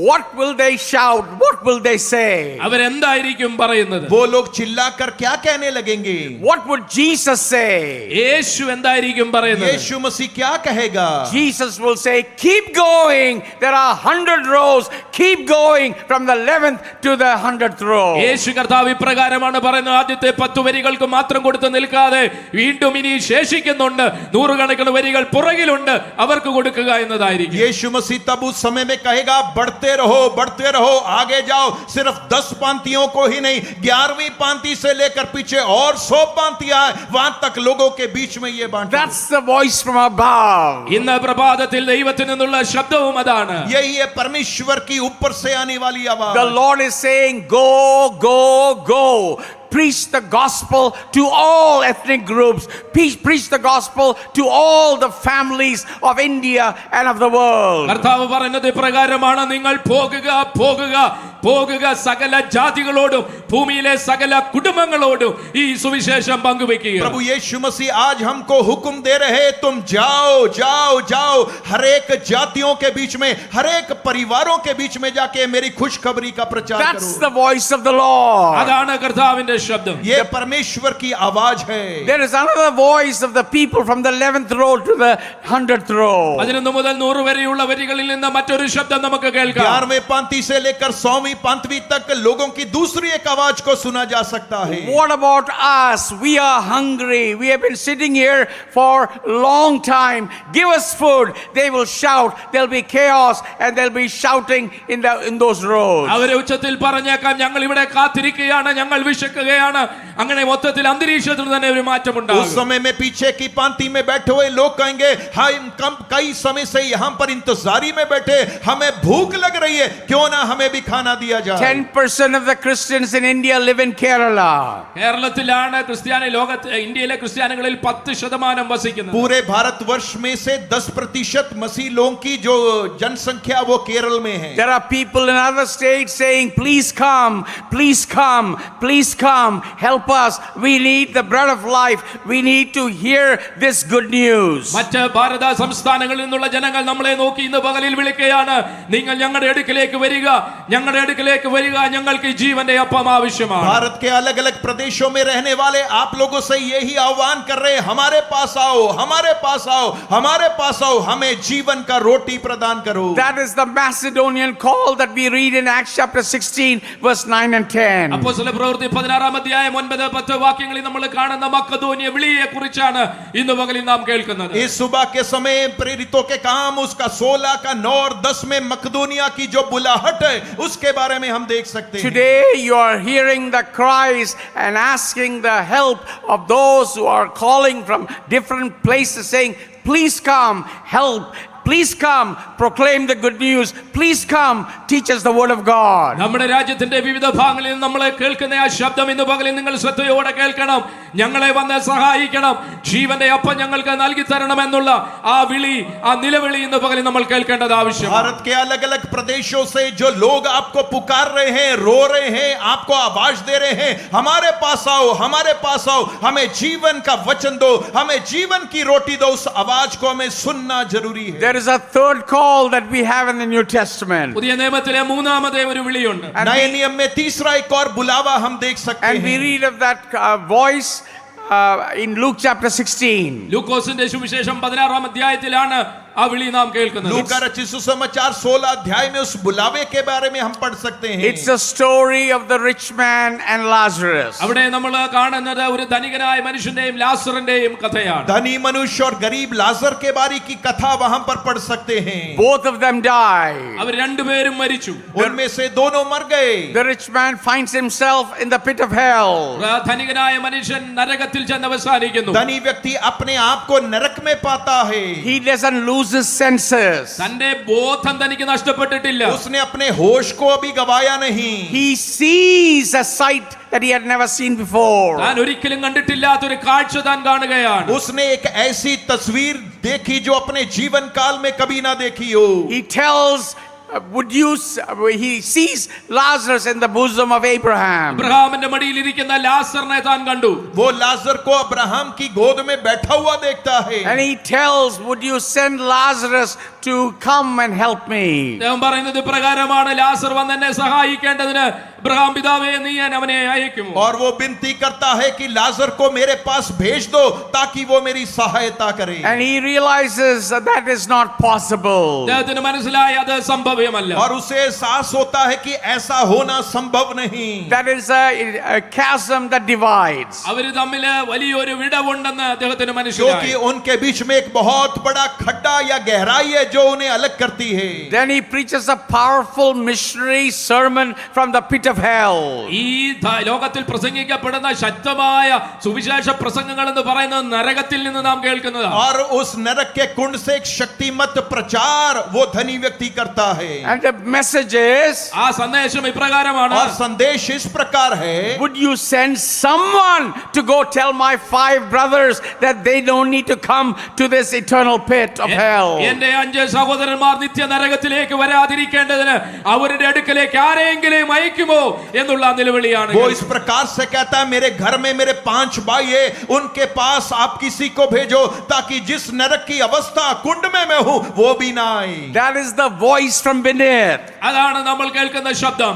What will they shout? What will they say? അവരെന്തായിരിക്കും പറയുന്നത്? वो लोग चिल्लाकर क्या कहने लगेंगे? What would Jesus say? യേശു എന്തായിരിക്കും പറയുന്നത്? यीशु मसीह क्या कहेगा? Jesus will say, keep going. There are 100 rows. Keep going from the 11th to the 100th row. യേശു കർത്താവ് ഇപ്രകാരമാണ് പറയുന്നത്, ആദ്യത്തെ 10 വരികൾക്ക് മാത്രം കൊടുത്ത് നിൽക്കാതെ വീണ്ടും ഇനി ശേഷിക്കുന്നുണ്ട്, നൂറുകണക്കിന് വരികൾ പുറകിലുണ്ട്, അവർക്ക് കൊടുക്കുക എന്നതായിരിക്കും. यीशु मसीह तब उस समय में कहेगा, बढ़ते रहो, आगे जाओ। सिर्फ 10 पांतियों को ही नहीं, 11वीं पांति से लेकर पीछे और 100 पांतियां वहां तक लोगों के बीच में ये बांटो। That's the voice from above. ഇന്ന് പ്രഭാതത്തിൽ ദൈവത്തിൽ നിന്നുള്ള ശബ്ദവും അതാണ്. यही है परमेश्वर की ऊपर से आने वाली आवाज। The Lord is saying, go, go, go. Preach the gospel to all ethnic groups. Preach the gospel to all the families of India and of the world. കർത്താവ് പറയുന്നത് ഇപ്രകാരമാണ്, നിങ്ങൾ പോകുക സകല ജാതികളോടും ഭൂമിയിലെ സകല കുടുംബങ്ങളോടും ഈ സുവിശേഷം പങ്കുവെക്കുക. प्रभु यीशु मसीह आज हमको हुक्म दे रहे, तुम जाओ हर एक जातियों के बीच में, हर एक परिवारों के बीच में जाके मेरी खुशखबरी का प्रचार करो। That's the voice of the Lord. അതാണ് കർത്താവിന്റെ ശബ്ദം. ये परमेश्वर की आवाज है। There is another voice of the people from the 11th row to the 100th row. 11 മുതൽ 100 വരെയുള്ള വരികളിൽ നിന്ന് മറ്റൊരു ശബ്ദം നമുക്ക് കേൾക്കാം. 11वें पांति से लेकर 100वीं पांतवी तक लोगों की दूसरी एक आवाज को सुना जा सकता है। What about us? We are hungry. We have been sitting here for long time. Give us food. They will shout. There'll be chaos and they'll be shouting in those rows. അവരെ ഉച്ചത്തിൽ പറഞ്ഞേക്കാം, ഞങ്ങൾ ഇവിടെ കാത്തിരിക്കുകയാണ്, ഞങ്ങൾ വിശക്കുകയാണ്. അങ്ങനെ മൊത്തത്തിൽ അന്തരീക്ഷത്തിൽ തന്നെ ഒരു മാറ്റമുണ്ടാകും. उस समय में पीछे की पांति में बैठे हुए लोग कहेंगे, हम कई समय से यहाँ पर इंतजारी में बैठे, हमें भूख लग रही है, क्यों ना हमें भी खाना दिया जाए। 10% of the Christians in India live in Kerala. കേരളത്തിലാണ് ക്രിസ്ത്യാനി ലോകത്ത് ഇന്ത്യയിലെ ക്രിസ്ത്യാനികളിൽ 10% വസിക്കുന്നത്. पूरे भारतवर्ष में से 10% मसीह लोगों की जो जनसंख्या वो केरल में है। There are people in other states saying, please come, help us. We need the bread of life. We need to hear this good news. മറ്റ് ഭാരത സംസ്ഥാനങ്ങളിൽ നിന്നുള്ള ജനങ്ങൾ നമ്മളെ നോക്കി ഇന്ന് പകലിൽ വിളിക്കുകയാണ്, നിങ്ങൾ ഞങ്ങളുടെ അടുക്കിലേക്ക് വരിക, ഞങ്ങൾക്ക് ജീവന്റെ അപ്പം ആവശ്യമാണ്. भारत के अलग अलग प्रदेशों में रहने वाले आप लोगों से यही आह्वान कर रहे हैं, हमारे पास आओ, हमें जीवन का रोटी प्रदान करो। That is the Macedonian call that we read in Acts chapter 16 verse 9 and 10. അപ്പോസ്തല പ്രവൃത്തി 16 അധ്യായം 9-10 വാക്യങ്ങളിൽ നമ്മൾ കാണുന്ന മക്കദോനിയ വിളിയെ കുറിച്ചാണ് ഇന്ന് പകലിൽ നാം കേൾക്കുന്നത്. इस सुबह के समय प्रेरितों के काम उसका 16 का 9 और 10 में मकदूनिया की जो बुलाहट है उसके बारे में हम देख सकते हैं। Today you are hearing the cries and asking the help of those who are calling from different places saying, please come, help. Please come, proclaim the good news. Please come, teach us the word of God. നമ്മുടെ രാജ്യത്തിന്റെ വിവിധ ഭാഗങ്ങളിൽ നമ്മൾ കേൾക്കുന്ന ആ ശബ്ദം ഇന്ന് പകലിൽ നിങ്ങൾ ശ്രദ്ധയോടെ കേൾക്കണം. ഞങ്ങളെ വന്ന് സഹായിക്കണം, ജീവന്റെ അപ്പം ഞങ്ങൾക്ക് നൽകി തരണം എന്നുള്ള ആ വിളി, ആ നിലവിളി ഇന്ന് പകലിൽ നമ്മൾ കേൾക്കേണ്ടത് ആവശ്യമാണ്. भारत के अलग अलग प्रदेशों से जो लोग आपको पुकार रहे हैं, रो रहे हैं, आपको आवाज दे रहे हैं, हमारे पास आओ, हमें जीवन का वचन दो, हमें जीवन की रोटी दो, उस आवाज को हमें सुनना जरूरी है। There is a third call that we have in the New Testament. പുതിയ നിയമത്തിലെ മൂന്നാമത്തെ ഒരു വിളിയുണ്ട്. नए नियम में तीसरा एक और बुलावा हम देख सकते And we हैं। read of that voice in Luke chapter 16. ലൂക്കോസിന്റെ സുവിശേഷം 16 അധ്യായത്തിലാണ് ആ വിളി നാം കേൾക്കുന്നത്. लूका रचित सुसमाचार 16 अध्याय में उस बुलावे के बारे में हम पढ़ सकते हैं. It's a story of the rich man and Lazarus. അവിടെ നമ്മൾ കാണുന്നത് ഒരു ധനികനായ മനുഷ്യന്റെയും ലാസറിന്റെയും കഥയാണ്. धनी मनुष्य और गरीब लाजर के बारे की कथा वहां पर पढ़ सकते हैं. Both of them died. അവർ രണ്ടുപേരും മരിച്ചു. उनमें से दोनों मर गए. The rich man finds himself in the pit of hell. ധനികനായ മനുഷ്യൻ നരകത്തിൽ ചെന്ന് അവസാനിക്കുന്നു. धनी व्यक्ति अपने आप को नरक में पाता है. He doesn't lose his senses. തന്റെ ബോധം തനിക്ക് നഷ്ടപ്പെട്ടിട്ടില്ല. उसने अपने होश को अभी गवाया नहीं. He sees a sight that he had never seen before. താൻ ഒരിക്കലും കണ്ടിട്ടില്ലാത്ത ഒരു കാഴ്ച താൻ കാണുകയാണ്. उसने एक ऐसी तस्वीर देखी जो अपने जीवन काल में कभी ना देखी हो. He tells he sees Lazarus in the bosom of Abraham. അബ്രഹാമിന്റെ മടിയിൽ ഇരിക്കുന്ന ലാസറിനെ താൻ കണ്ടു. वो लाजर को अब्राहम की गोद में बैठा हुआ देखता है. And he tells, would you send Lazarus to come and help me? അദ്ദേഹം പറയുന്നത് പ്രകാരമാണ്, ലാസർ വന്ന് എന്നെ സഹായിക്കേണ്ടതിന് അബ്രഹാം പിതാവേ നീ അവനെ അയക്കുമോ? और वो विनती करता है कि लाजर को मेरे पास भेज दो ताकि वो मेरी सहायता करे. And he realizes that is not possible. അദ്ദേഹത്തിന് മനസ്സിലായി അത് സംഭവ്യമല്ല. और उसे एहसास होता है कि ऐसा होना संभव नहीं. That is a chasm that divides. അവര് തമ്മില് വലിയൊരു വിടവുണ്ടെന്ന് അദ്ദേഹത്തിന് क्योंकि മനസ്സിലായി. उनके बीच में एक बहुत बड़ा खड्डा या गहराई है जो उन्हें अलग करती है. Then he preaches a powerful missionary sermon from the pit of hell. ഈ ലോകത്തിൽ പ്രസംഗിക്കപ്പെടുന്ന ശക്തമായ സുവിശേഷ പ്രസംഗങ്ങൾ എന്ന് പറയുന്നത് നരകത്തിൽ നിന്ന് നാം കേൾക്കുന്നതാണ്. और उस नरक के कुंड से एक शक्तिमत प्रचार वो धनी व्यक्ति करता है. And the message is, ആ സന്ദേശം ഇപ്രകാരമാണ്, और संदेश इस प्रकार है, would you send someone to go tell my 5 brothers that they don't need to come to this eternal pit of hell? എന്റെ 5 സഹോദരന്മാർ നിത്യ നരകത്തിലേക്ക് വരാതിരിക്കേണ്ടതിന് അവരുടെ അടുക്കലേക്ക് ആരെങ്കിലും അയക്കുമോ എന്നുള്ള നിലവിളിയാണ്. वो इस प्रकार से कहता है, मेरे घर में मेरे 5 भाई है, उनके पास आप किसी को भेजो ताकि जिस नरक की अवस्था कुंड में मैं हूं वो भी ना आए. That is the voice from beneath. അതാണ് നമ്മൾ കേൾക്കുന്ന ശബ്ദം.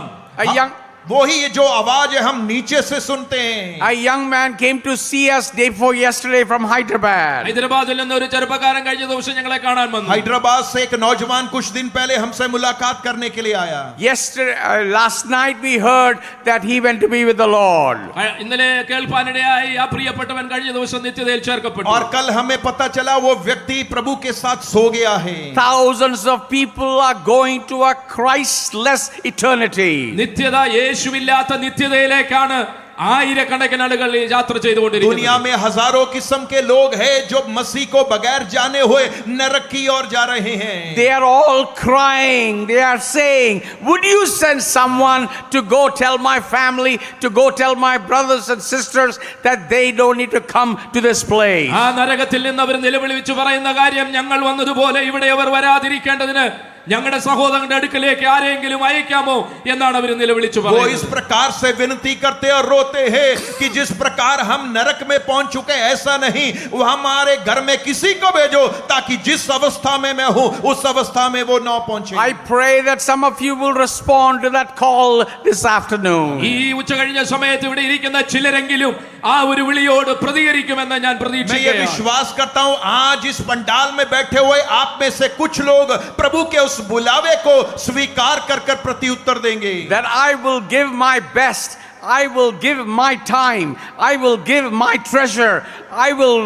वही ये जो आवाज है हम नीचे से सुनते हैं. A young man came to see us day before yesterday from Hyderabad. ഹൈദരാബാദിൽ നിന്ന് ഒരു ചെറുപ്പക്കാരൻ കഴിഞ്ഞ ദിവസം ഞങ്ങളെ കാണാൻ വന്നു. हैदराबाद से एक नौजवान कुछ दिन पहले हमसे मुलाकात करने के लिए आया. Last night we heard that he went to be with the Lord. ഇന്നലെ കേൾപ്പാനിടയായി ആ പ്രിയപ്പെട്ടവൻ കഴിഞ്ഞ ദിവസം നിത്യതയിൽ ചേർക്കപ്പെട്ടു. और कल हमें पता चला वो व्यक्ति प्रभु के साथ सो गया है. Thousands of people are going to a Christless eternity. നിത്യത യേശുവില്ലാത്ത നിത്യതയിലേക്കാണ് ആയിരക്കണക്കിന് ആളുകൾ യാത്ര ചെയ്തുകൊണ്ടിരിക്കുന്നത്. दुनिया में हजारों किस्म के लोग हैं जो मसीह को बगैर जाने हुए नरक की ओर जा रहे हैं. They are all crying. They are saying, would you send someone to go tell my family, to go tell my brothers and sisters that they don't need to come to this place? ആ നരകത്തിൽ നിന്ന് അവർ നിലവിളിച്ച് പറയുന്ന കാര്യം, ഞങ്ങൾ വന്നതുപോലെ ഇവിടെ അവർ വരാതിരിക്കേണ്ടതിന് ഞങ്ങളുടെ സഹോദരന്റെ അടുക്കലേക്ക് ആരെങ്കിലും അയക്കാമോ എന്നാണ് അവർ നിലവിളിച്ചു वो പറയുന്നത്. इस प्रकार से विनती करते और रोते हैं कि जिस प्रकार हम नरक में पहुंच चुके ऐसा नहीं, वो हमारे घर में किसी को भेजो ताकि जिस अवस्था में मैं हूं उस अवस्था में वो ना पहुंचे. I pray that some of you will respond to that call this afternoon. ഈ ഉച്ച കഴിഞ്ഞ സമയത്ത് ഇവിടെ ഇരിക്കുന്ന ചിലരെങ്കിലും ആ ഒരു വിളിയോട് പ്രതികരിക്കുമെന്ന് ഞാൻ मैं ये പ്രതീക്ഷിക്കുന്നു. विश्वास करता हूं आज इस पंडाल में बैठे हुए आप में से कुछ लोग प्रभु के उस बुलावे को स्वीकार कर कर प्रत्युत्तर देंगे. That I will give my best. I will give my time. I will give my treasure. I will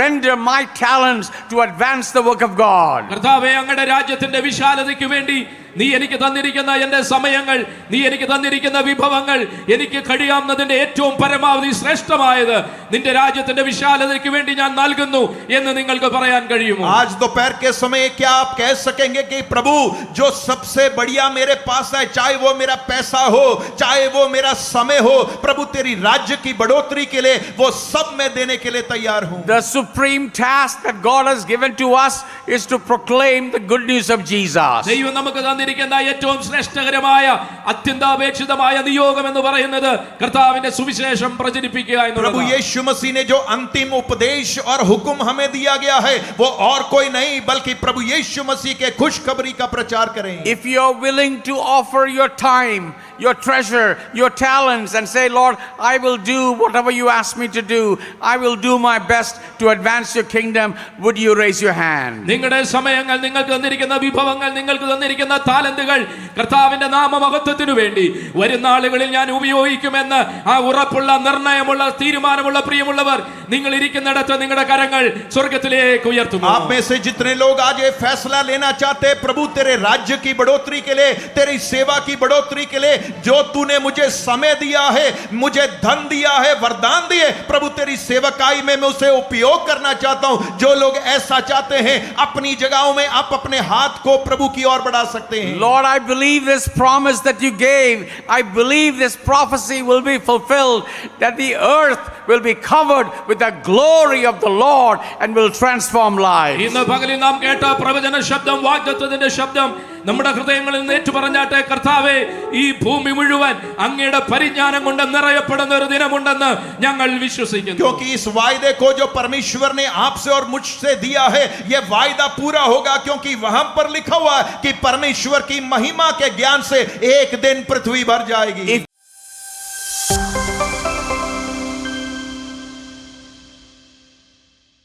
render my talents to advance the work of God. കർത്താവേ, അങ്ങയുടെ രാജ്യത്തിന്റെ വിശാലതയ്ക്ക് വേണ്ടി നീ എനിക്ക് തന്നിരിക്കുന്ന എന്റെ സമയങ്ങൾ, നീ എനിക്ക് തന്നിരിക്കുന്ന വിഭവങ്ങൾ, എനിക്ക് കഴിയാവുന്നതിന്റെ ഏറ്റവും പരമാവധി ശ്രേഷ്ഠമായത് നിന്റെ രാജ്യത്തിന്റെ വിശാലതയ്ക്ക് വേണ്ടി ഞാൻ നൽകുന്നു എന്ന് നിങ്ങൾക്ക് പറയാൻ കഴിയുമോ? आज दोपहर के समय क्या आप कह सकेंगे कि प्रभु जो सबसे बढ़िया मेरे पास है, चाहे वो मेरा पैसा हो, चाहे वो मेरा समय हो, प्रभु तेरी राज्य की बढ़ोतरी के लिए वो सब मैं देने के लिए तैयार हूं. The supreme task that God has given to us is to proclaim the good news of Jesus. ദൈവം നമുക്ക് തന്നിരിക്കുന്ന ഏറ്റവും ശ്രേഷ്ഠകരമായ അത്യന്താപേക്ഷിതമായ നിയോഗം എന്ന് പറയുന്നത് കർത്താവിന്റെ സുവിശേഷം പ്രചരിപ്പിക്കുക प्रभु എന്നുള്ളതാണ്. यीशु मसीह ने जो अंतिम उपदेश और हुक्म हमें दिया गया है वो और कोई नहीं बल्कि प्रभु यीशु मसीह के खुशखबरी का प्रचार करें. If you are willing to offer your time, your treasure, your talents, and say, Lord, I will do whatever you ask me to do, I will do my best to advance your kingdom, would you raise your hand? നിങ്ങളുടെ സമയങ്ങൾ, നിങ്ങൾക്ക് തന്നിരിക്കുന്ന വിഭവങ്ങൾ, നിങ്ങൾക്ക് തന്നിരിക്കുന്ന താലന്തുകൾ കർത്താവിന്റെ നാമമഹത്വത്തിനു വേണ്ടി വരുന്ന ആളുകളിൽ ഞാൻ ഉപയോഗിക്കുമെന്ന് ആ ഉറപ്പുള്ള, നിർണയമുള്ള, തീരുമാനമുള്ള പ്രിയമുള്ളവർ, നിങ്ങൾ ഇരിക്കുന്നിടത്ത് നിങ്ങളുടെ കരങ്ങൾ സ്വർഗത്തിലേക്ക് ഉയർത്തുന്നു. आप में से जितने लोग आज ये फैसला लेना चाहते हैं, प्रभु तेरे राज्य की बढ़ोतरी के लिए, तेरी सेवा की बढ़ोतरी के लिए, जो तूने मुझे समय दिया है, मुझे धन दिया है, वरदान दिए, प्रभु तेरी सेवकाई में मैं उसे उपयोग करना चाहता हूं. जो लोग ऐसा चाहते हैं अपनी जगहों में आप अपने हाथ को प्रभु की ओर बढ़ा सकते हैं. Lord, I believe this promise that you gave. I believe this prophecy will be fulfilled, that the earth will be covered with the glory of the Lord and will transform lives. ഇന്ന് പകലിൽ നാം കേട്ട പ്രവചന ശബ്ദം, വാഗ്ദത്തത്തിന്റെ ശബ്ദം നമ്മുടെ ഹൃദയങ്ങളിൽ നിന്ന് ഏറ്റുപറഞ്ഞാട്ടെ. കർത്താവേ, ഈ ഭൂമി മുഴുവൻ അങ്ങയുടെ പരിജ്ഞാനം കൊണ്ട് നിറയപ്പെടുന്ന ഒരു ദിനമുണ്ടെന്ന് ഞങ്ങൾ വിശ്വസിക്കുന്നു. क्योंकि इस वायदे को जो परमेश्वर ने आपसे और मुझसे दिया है, यह वायदा पूरा होगा, क्योंकि वहां पर लिखा हुआ है कि परमेश्वर की महिमा के ज्ञान से एक दिन पृथ्वी भर जाएगी. If